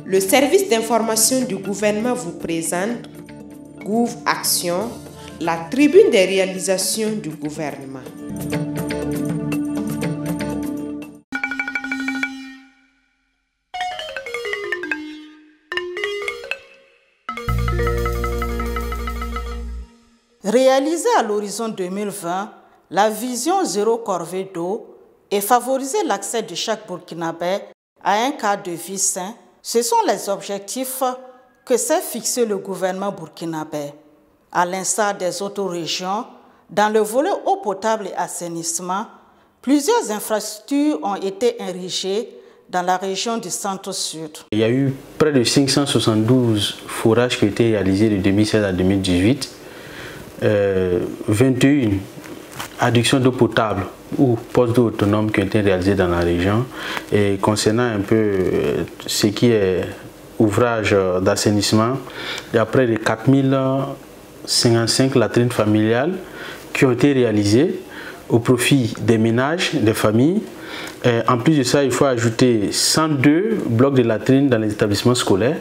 Le service d'information du gouvernement vous présente Gouv Action, la tribune des réalisations du gouvernement. Réalisée à l'horizon 2020, la vision zéro corvée d'eau et favoriser l'accès de chaque Burkinabé à un cadre de vie sain, ce sont les objectifs que s'est fixé le gouvernement burkinabé. À l'instar des autres régions, dans le volet eau potable et assainissement, plusieurs infrastructures ont été érigées dans la région du centre-sud. Il y a eu près de 572 forages qui ont été réalisés de 2016 à 2018, 21 adductions d'eau potable ou postes d'eau autonomes qui ont été réalisés dans la région. Et concernant un peu ce qui est ouvrage d'assainissement, il y a près de 4055 latrines familiales qui ont été réalisées au profit des ménages, des familles. Et en plus de ça, il faut ajouter 102 blocs de latrines dans les établissements scolaires,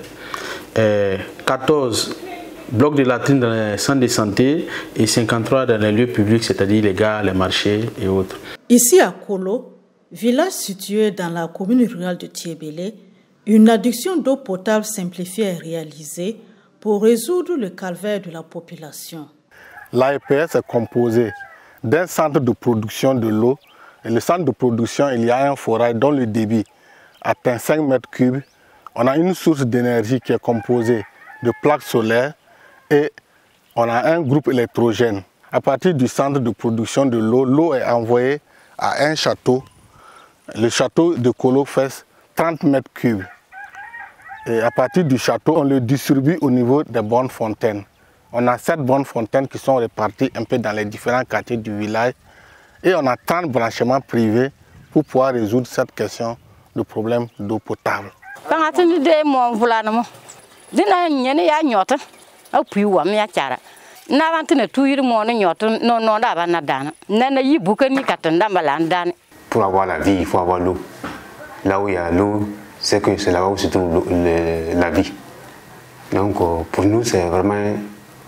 14 blocs de latrines dans les centres de santé et 53 dans les lieux publics, c'est-à-dire les gares, les marchés et autres. Ici à Kolo, village situé dans la commune rurale de Thiébélé, une adduction d'eau potable simplifiée est réalisée pour résoudre le calvaire de la population. L'AEPS est composé d'un centre de production de l'eau. Et le centre de production, il y a un forage dont le débit atteint 5 mètres cubes. On a une source d'énergie qui est composée de plaques solaires et on a un groupe électrogène. À partir du centre de production de l'eau, l'eau est envoyée à un château. Le château de Kolo fait 30 mètres cubes. Et à partir du château, on le distribue au niveau des bornes fontaines. On a 7 bornes fontaines qui sont réparties un peu dans les différents quartiers du village. Et on a 30 branchements privés pour pouvoir résoudre cette question de problème d'eau potable. Pour avoir la vie, il faut avoir l'eau. Là où il y a l'eau, c'est que c'est là-bas où se trouve la vie. Donc pour nous, c'est vraiment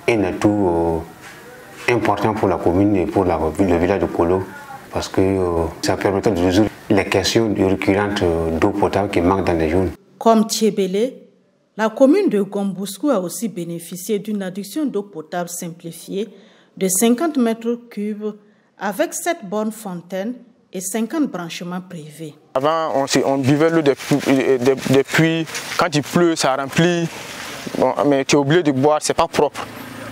un atout important pour la commune et pour le village de Kolo, parce que ça permet de résoudre les questions récurrentes d'eau potable qui manquent dans les zones. Comme Thiébélé, la commune de Gombouskou a aussi bénéficié d'une adduction d'eau potable simplifiée de 50 mètres cubes avec 7 bornes fontaines et 50 branchements privés. Avant, on buvait l'eau des puits. Quand il pleut, ça remplit. Bon, mais tu es obligé de boire, c'est pas propre.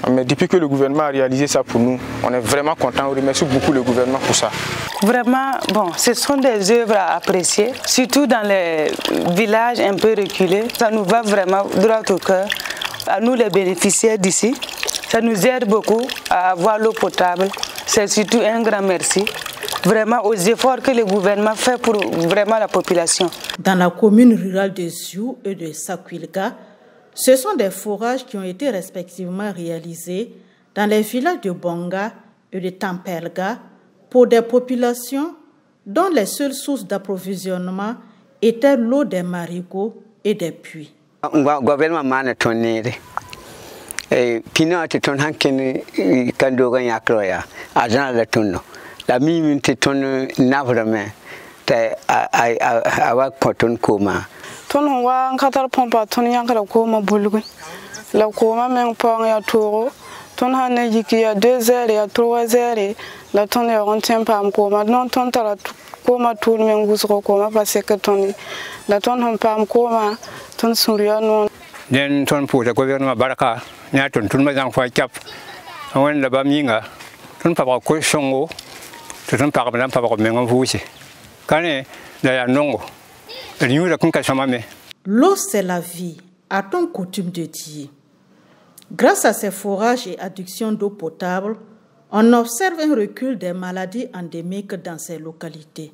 Mais depuis que le gouvernement a réalisé ça pour nous, on est vraiment content. On remercie beaucoup le gouvernement pour ça. Vraiment, bon, ce sont des œuvres à apprécier, surtout dans les villages un peu reculés. Ça nous va vraiment droit au cœur. À nous les bénéficiaires d'ici, ça nous aide beaucoup à avoir l'eau potable. C'est surtout un grand merci vraiment aux efforts que le gouvernement fait pour vraiment la population. Dans la commune rurale de Ziou et de Sakwilga, ce sont des forages qui ont été respectivement réalisés dans les villages de Bonga et de Tampelga pour des populations dont les seules sources d'approvisionnement étaient l'eau des marigots et des puits. Le gouvernement m'a tonné. Kino te ton hankeni kandoga yakroya ajana la tonno la mi te ton navrame te awa koton koma ton wa ngatar pompa ton yankara koma bulgu la koma men pong ya toro ton hané jiki ya 2 heures ya 3 heures la ton ya on tient pas koma non ton tara koma tout men gusro koma parce que ton la ton hom pam koma ton surya non den ton pour le gouvernement baraka nya ton ma jang fa cap on la ba minga ton pa ko songo ton pa ba pa ko men vuci kané la ya nongo ni la kun ka chamame. L'eau c'est la vie, a-t-on coutume de dire. Grâce à ces forages et adductions d'eau potable, on observe un recul des maladies endémiques dans ces localités.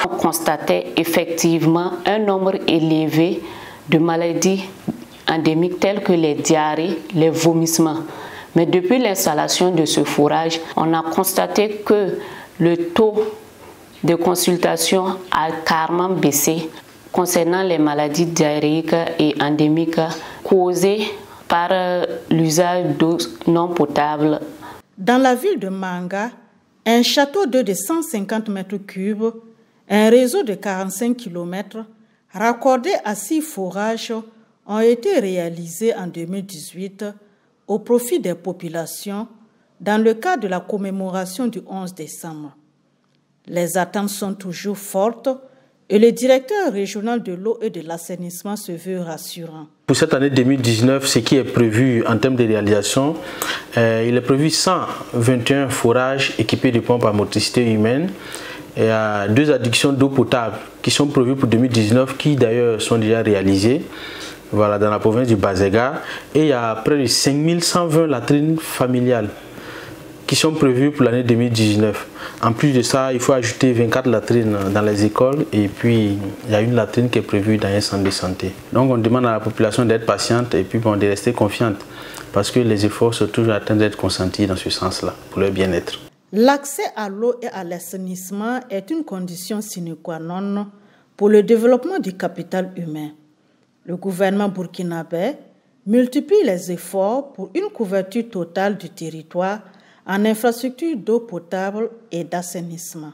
On constatait effectivement un nombre élevé de maladies endémiques telles que les diarrhées, les vomissements. Mais depuis l'installation de ce fourrage, on a constaté que le taux de consultation a carrément baissé concernant les maladies diarrhéiques et endémiques causées par l'usage d'eau non potable. Dans la ville de Manga, un château d'eau de 150 mètres cubes, un réseau de 45 km, raccordés à 6 forages, ont été réalisés en 2018 au profit des populations dans le cadre de la commémoration du 11 décembre. Les attentes sont toujours fortes et le directeur régional de l'eau et de l'assainissement se veut rassurant. Pour cette année 2019, ce qui est prévu en termes de réalisation, il est prévu 121 forages équipés de pompes à motricité humaine et 2 addictions d'eau potable qui sont prévues pour 2019, qui d'ailleurs sont déjà réalisées. Voilà, dans la province du Bazega, et il y a près de 5120 latrines familiales qui sont prévues pour l'année 2019. En plus de ça, il faut ajouter 24 latrines dans les écoles et puis il y a une latrine qui est prévue dans un centre de santé. Donc on demande à la population d'être patiente et puis bon, de rester confiante parce que les efforts sont toujours en train d'être consentis dans ce sens-là pour leur bien-être. L'accès à l'eau et à l'assainissement est une condition sine qua non pour le développement du capital humain. Le gouvernement burkinabé multiplie les efforts pour une couverture totale du territoire en infrastructures d'eau potable et d'assainissement.